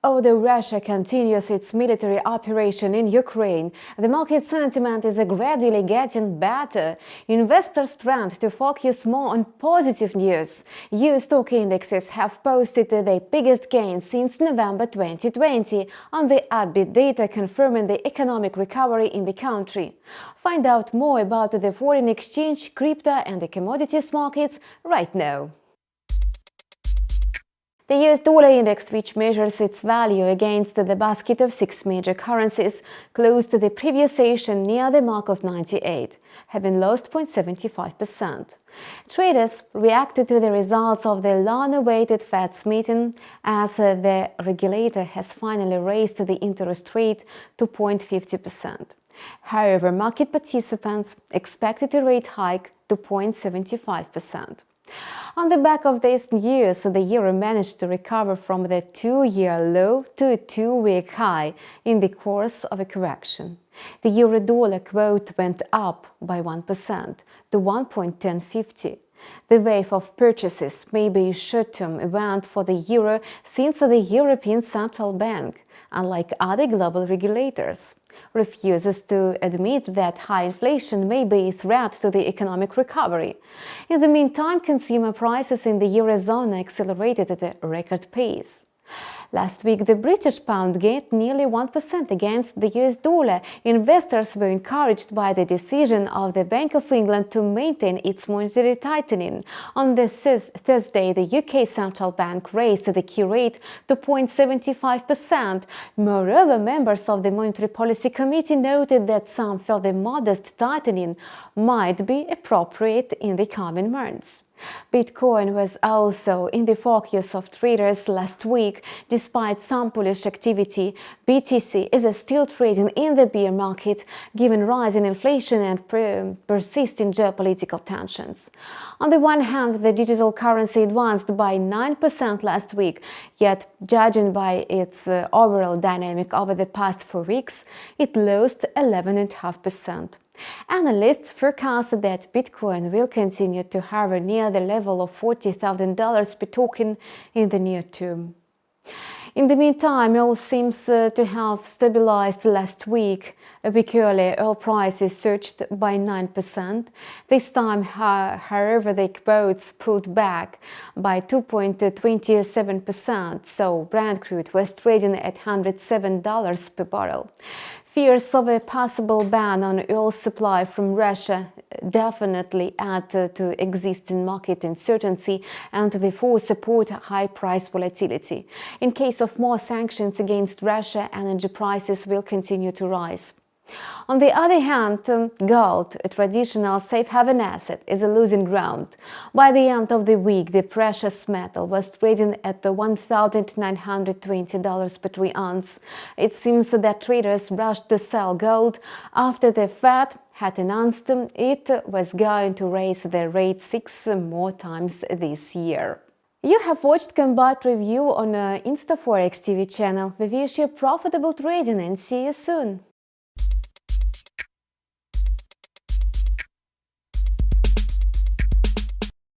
Although Russia continues its military operation in Ukraine, the market sentiment is gradually getting better. Investors trend to focus more on positive news. US stock indexes have posted their biggest gains since November 2020 on the upbeat data confirming the economic recovery in the country. Find out more about the foreign exchange, crypto and the commodities markets right now. The US dollar index, which measures its value against the basket of 6 major currencies, closed the previous session near the mark of 98, having lost 0.75%. Traders reacted to the results of the long-awaited Fed's meeting as the regulator has finally raised the interest rate to 0.50%. However, market participants expected a rate hike to 0.75%. On the back of this news, the euro managed to recover from the two-year low to a two-week high in the course of a correction. The euro-dollar quote went up by 1% to 1.1050. The wave of purchases may be a short-term event for the euro since the European Central Bank, unlike other global regulators, refuses to admit that high inflation may be a threat to the economic recovery. In the meantime, consumer prices in the Eurozone accelerated at a record pace. Last week, the British pound gained nearly 1% against the US dollar. Investors were encouraged by the decision of the Bank of England to maintain its monetary tightening. On this Thursday, the UK Central Bank raised the key rate to 0.75%. Moreover, members of the Monetary Policy Committee noted that some further modest tightening might be appropriate in the coming months. Bitcoin was also in the focus of traders last week. Despite some bullish activity, BTC is still trading in the bear market, given rising inflation and persisting geopolitical tensions. On the one hand, the digital currency advanced by 9% last week, yet judging by its overall dynamic over the past 4 weeks, it lost 11.5%. Analysts forecast that Bitcoin will continue to hover near the level of $40,000 per token in the near term. In the meantime, oil seems to have stabilized last week. A week earlier, oil prices surged by 9%. This time, however, the quotes pulled back by 2.27%, so Brent crude was trading at $107 per barrel. Fears of a possible ban on oil supply from Russia definitely add to existing market uncertainty and therefore support high price volatility. In case of more sanctions against Russia, energy prices will continue to rise. On the other hand, gold, a traditional safe haven asset, is losing ground. By the end of the week, the precious metal was trading at $1,920 per troy ounce. It seems that traders rushed to sell gold after the Fed had announced it was going to raise the rate 6 more times this year. You have watched Combat Review on InstaForex TV channel. We wish you profitable trading and see you soon!